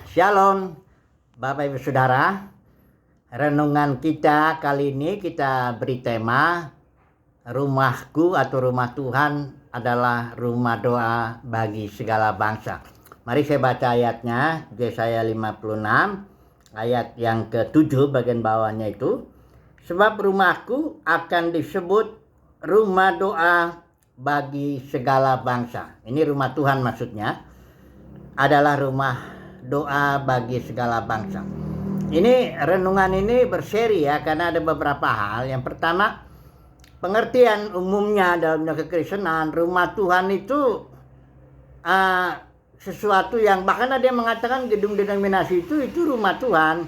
Shalom, Bapak Ibu Saudara. Renungan kita kali ini kita beri tema rumahku atau rumah Tuhan adalah rumah doa bagi segala bangsa. Mari saya baca ayatnya, Yesaya 56 ayat yang ke-7 bagian bawahnya itu. Sebab rumahku akan disebut rumah doa bagi segala bangsa. Ini rumah Tuhan maksudnya, adalah rumah doa bagi segala bangsa. Ini renungan ini berseri ya, karena ada beberapa hal. Yang pertama, pengertian umumnya dalam kekristenan, rumah Tuhan itu sesuatu yang bahkan ada yang mengatakan gedung denominasi itu rumah Tuhan,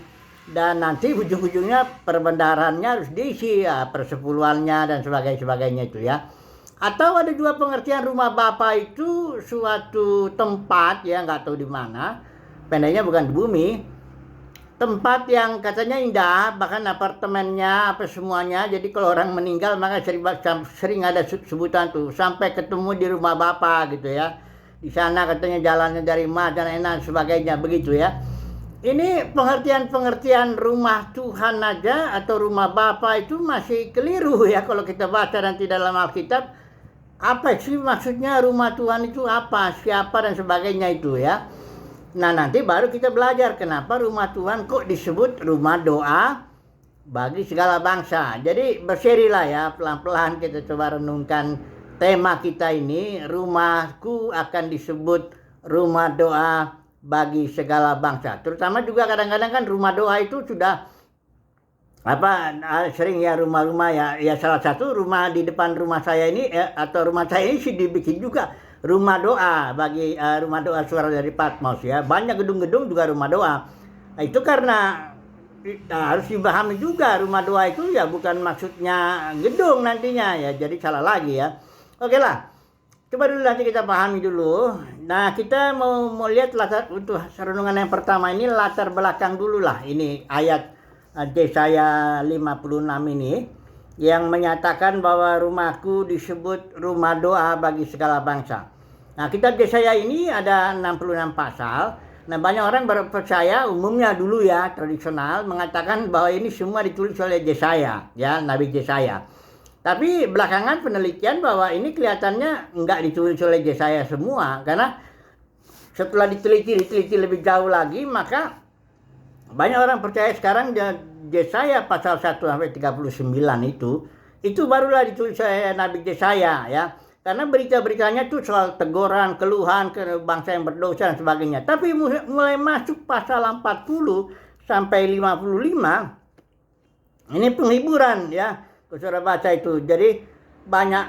dan nanti ujung-ujungnya perbendaharaannya harus diisi ya, persepuluhannya dan sebagainya itu ya. Atau ada juga pengertian rumah Bapa itu suatu tempat ya, nggak tahu di mana, pendeknya bukan di bumi, tempat yang katanya indah, bahkan apartemennya apa semuanya. Jadi kalau orang meninggal maka sering ada sebutan tuh sampai ketemu di rumah Bapa gitu ya. Di sana katanya jalannya dari mah dan enak sebagainya begitu ya. Ini pengertian rumah Tuhan aja atau rumah Bapa itu masih keliru ya kalau kita baca nanti dalam Alkitab. Apa sih maksudnya rumah Tuhan itu apa, siapa dan sebagainya itu ya. Nah nanti baru kita belajar kenapa rumah Tuhan kok disebut rumah doa bagi segala bangsa. Jadi berserilah ya, pelan-pelan kita coba renungkan tema kita ini. Rumahku akan disebut rumah doa bagi segala bangsa. Terutama juga kadang-kadang kan rumah doa itu sudah sering ya rumah-rumah ya salah satu rumah di depan rumah saya ini atau rumah saya ini sih dibikin juga rumah doa bagi rumah doa Suara dari Patmos ya. Banyak gedung-gedung juga rumah doa. Nah, itu karena harus dipahami juga rumah doa itu ya bukan maksudnya gedung nantinya ya, jadi salah lagi ya. Oke lah, coba dulu nanti kita pahami dulu. Nah kita mau lihat latar untuk renungan yang pertama ini, latar belakang dulu lah. Ini ayat Yesaya 56 ini yang menyatakan bahwa rumahku disebut rumah doa bagi segala bangsa. Nah kitab Yesaya ini ada 66 pasal. Nah banyak orang percaya umumnya dulu ya, tradisional, mengatakan bahwa ini semua ditulis oleh Yesaya ya, Nabi Yesaya. Tapi belakangan penelitian bahwa ini kelihatannya enggak ditulis oleh Yesaya semua, karena setelah diteliti lebih jauh lagi, maka banyak orang percaya sekarang Yesaya pasal 1 sampai 39 itu barulah ditulis oleh Nabi Yesaya ya. Karena berita-beritanya itu soal teguran, keluhan ke bangsa yang berdosa dan sebagainya. Tapi mulai masuk pasal 40 sampai 55 ini penghiburan ya. Saudara baca itu. Jadi banyak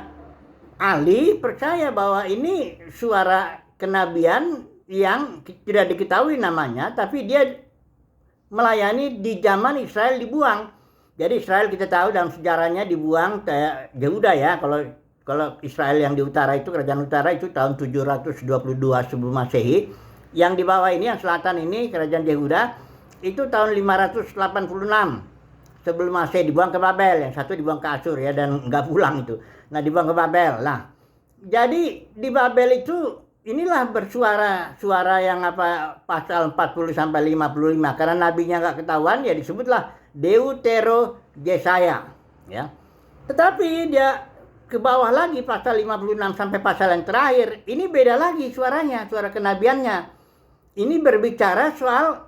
ahli percaya bahwa ini suara kenabian yang tidak diketahui namanya, tapi dia melayani di zaman Israel dibuang. Jadi Israel kita tahu dalam sejarahnya dibuang ke Yehuda ya. Kalau Israel yang di utara itu, kerajaan utara itu tahun 722 sebelum Masehi. Yang di bawah ini, yang selatan ini, kerajaan Yehuda itu tahun 586 sebelum Masehi, dibuang ke Babel. Yang satu dibuang ke Asyur ya, dan nggak pulang itu. Nah dibuang ke Babel. Nah jadi di Babel itu inilah suara yang pasal 40 sampai 55, karena nabinya nggak ketahuan ya disebutlah Deutero Yesaya ya. Tetapi dia ke bawah lagi pasal 56 sampai pasal yang terakhir, ini beda lagi suaranya, suara kenabiannya. Ini berbicara soal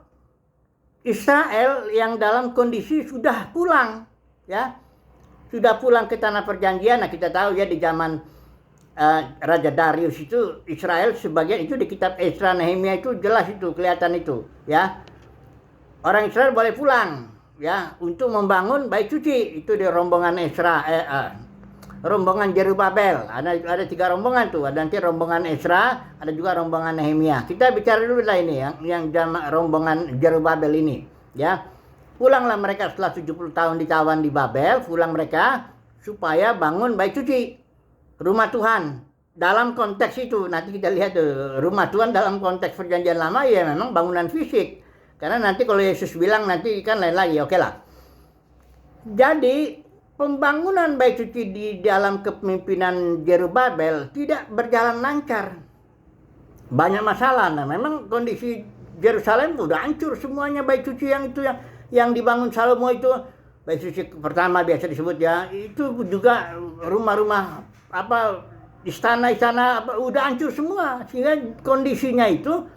Israel yang dalam kondisi sudah pulang ya. Sudah pulang ke tanah perjanjian. Nah kita tahu ya di zaman Raja Darius itu Israel sebagian itu di kitab Ezra Nehemia itu jelas itu kelihatan itu ya. Orang Israel boleh pulang ya untuk membangun bait suci itu di rombongan Ezra rombongan Jerubabel. Ada 3 rombongan tuh. Ada nanti rombongan Ezra, ada juga rombongan Nehemia. Kita bicara dulu lah ini yang rombongan Jerubabel ini ya. Pulanglah mereka setelah 70 tahun ditawan di Babel, pulang mereka supaya bangun bait suci. Rumah Tuhan dalam konteks itu nanti kita lihat rumah Tuhan dalam konteks perjanjian lama ya memang bangunan fisik, karena nanti kalau Yesus bilang nanti kan lain lagi. Oke lah, jadi pembangunan bait suci di dalam kepemimpinan Jerubabel tidak berjalan lancar, banyak masalah. Nah memang kondisi Yerusalem udah hancur semuanya, bait suci yang itu yang dibangun Salomo itu, bait suci pertama biasa disebut ya, itu juga rumah-rumah apa istana-istana apa udah hancur semua, sehingga kondisinya itu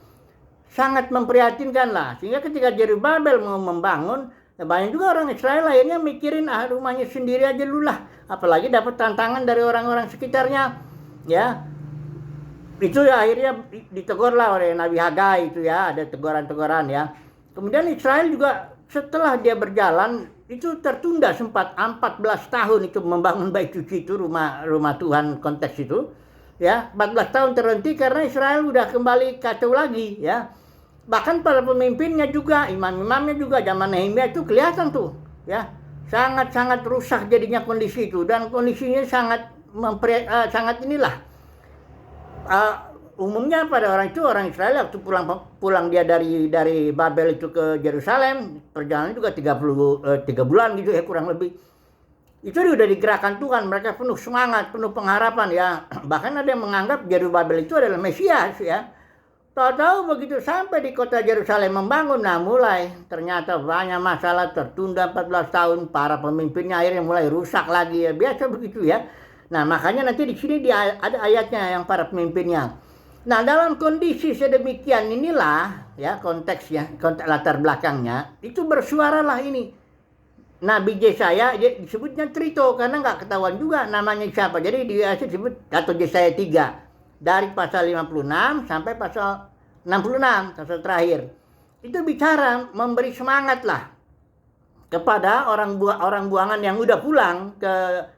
sangat memprihatinkan lah. Sehingga ketika Zerubabel mau membangun, banyak juga orang Israel akhirnya mikirin rumahnya sendiri aja dulu lah, apalagi dapat tantangan dari orang-orang sekitarnya ya. Itu ya akhirnya ditegur lah oleh Nabi Hagai itu ya, ada teguran-teguran ya. Kemudian Israel juga setelah dia berjalan itu tertunda sempat 14 tahun itu membangun bait suci itu, rumah Tuhan konteks itu ya. 14 tahun terhenti karena Israel udah kembali kacau lagi ya. Bahkan para pemimpinnya juga, imam-imamnya juga zaman Nehemia itu kelihatan tuh ya, sangat-sangat rusak jadinya kondisi itu, dan kondisinya sangat inilah. Umumnya pada orang Israel waktu pulang dia dari Babel itu ke Yerusalem, perjalanan juga 3 bulan gitu ya kurang lebih. Itu udah digerakkan Tuhan, mereka penuh semangat, penuh pengharapan ya. Bahkan ada yang menganggap Zerubabel itu adalah Mesias ya. Tahu-tahu begitu sampai di kota Yerusalem membangun, nah mulai ternyata banyak masalah, tertunda 14 tahun, para pemimpinnya akhirnya mulai rusak lagi ya, biasa begitu ya. Nah, makanya nanti di sini ada ayatnya yang para pemimpinnya. Nah, dalam kondisi sedemikian inilah ya konteksnya, konteks latar belakangnya, itu bersuaralah ini Nabi Yesaya, disebutnya Trito karena nggak ketahuan juga namanya siapa. Jadi disebut atau Yesaya 3 dari pasal 56 sampai pasal 66, pasal terakhir. Itu bicara memberi semangat lah kepada orang buangan yang udah pulang ke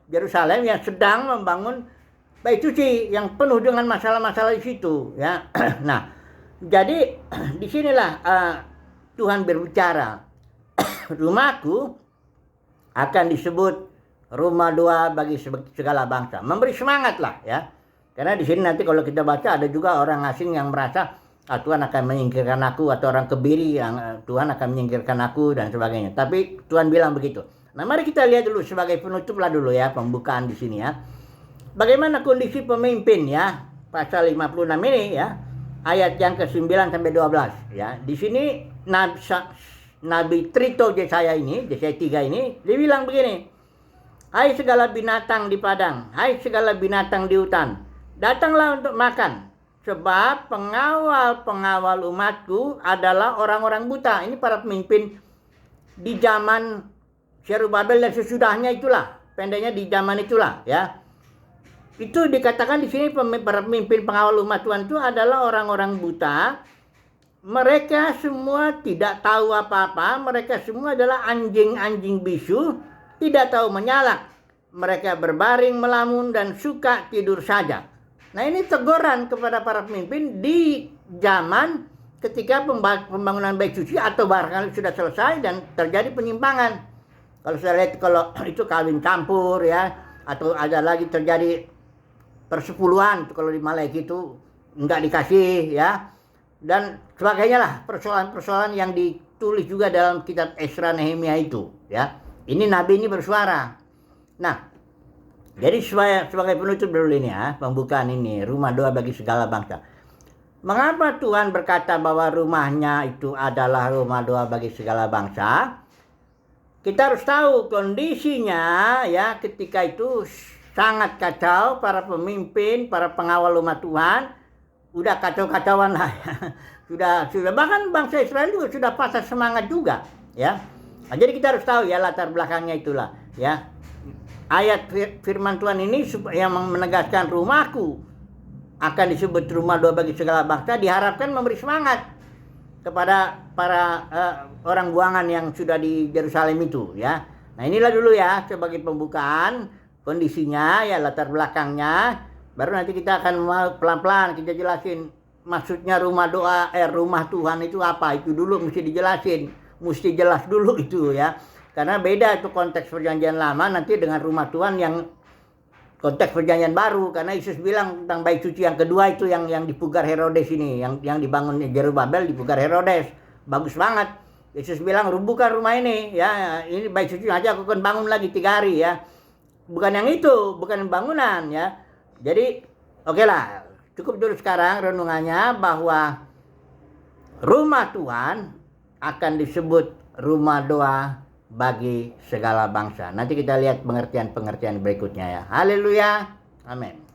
Yerusalem yang sedang membangun bait suci yang penuh dengan masalah-masalah di situ ya. Nah, jadi disinilah Tuhan berbicara, rumahku akan disebut rumah doa bagi segala bangsa, memberi semangat lah ya. Karena di sini nanti kalau kita baca ada juga orang asing yang merasa Tuhan akan menyingkirkan aku, atau orang kebiri yang Tuhan akan menyingkirkan aku dan sebagainya. Tapi Tuhan bilang begitu. Nah, mari kita lihat dulu sebagai penutup lah dulu ya, pembukaan di sini ya. Bagaimana kondisi pemimpin ya, pasal 56 ini ya, ayat yang ke-9 sampai 12 ya. Di sini Nabi Trito Yesaya 3 ini, dia bilang begini. Hai segala binatang di padang, hai segala binatang di hutan, datanglah untuk makan. Sebab pengawal umatku adalah orang-orang buta. Ini para pemimpin di zaman Zerubabel dan sesudahnya itulah. Pendeknya di zaman itulah ya. Itu dikatakan di sini para pemimpin pengawal umat Tuhan itu adalah orang-orang buta. Mereka semua tidak tahu apa-apa. Mereka semua adalah anjing-anjing bisu, tidak tahu menyalak. Mereka berbaring melamun dan suka tidur saja. Nah, ini teguran kepada para pemimpin di zaman ketika pembangunan bait suci atau barangkali sudah selesai dan terjadi penyimpangan. Kalau saya lihat kalau itu kawin campur ya, atau ada lagi terjadi persepuluhan, kalau di Malaysia itu nggak dikasih ya, dan sebagainya lah, persoalan-persoalan yang ditulis juga dalam kitab Esra Nehemia itu ya. Ini Nabi ini bersuara. Nah, jadi sebagai penutup dulu ini ya, pembukaan ini, rumah doa bagi segala bangsa. Mengapa Tuhan berkata bahwa rumahnya itu adalah rumah doa bagi segala bangsa? Kita harus tahu kondisinya ya, ketika itu sangat kacau, para pemimpin, para pengawal umat Tuhan, udah kacau-kacauan lah ya. Sudah bahkan bangsa Israel juga sudah patah semangat juga ya. Nah, jadi kita harus tahu ya latar belakangnya itulah ya. Ayat firman Tuhan ini yang menegaskan rumahku akan disebut rumah doa bagi segala bangsa, diharapkan memberi semangat kepada para orang buangan yang sudah di Yerusalem itu ya. Nah, inilah dulu ya sebagai pembukaan kondisinya ya, latar belakangnya. Baru nanti kita akan pelan-pelan kita jelasin maksudnya rumah doa, rumah Tuhan itu apa. Itu dulu mesti dijelasin, mesti jelas dulu itu ya. Karena beda itu konteks perjanjian lama nanti dengan rumah Tuhan yang konteks perjanjian baru. Karena Yesus bilang tentang bait suci yang kedua itu yang dipugar Herodes ini, yang dibangun Zerubabel dipugar Herodes. Bagus banget. Yesus bilang rubuhkan rumah ini ya, ini bait suci aja aku akan bangun lagi 3 hari ya. Bukan yang itu, bukan bangunan ya. Jadi oke lah, cukup dulu sekarang renungannya bahwa rumah Tuhan akan disebut rumah doa bagi segala bangsa. Nanti kita lihat pengertian-pengertian berikutnya ya. Haleluya. Amin.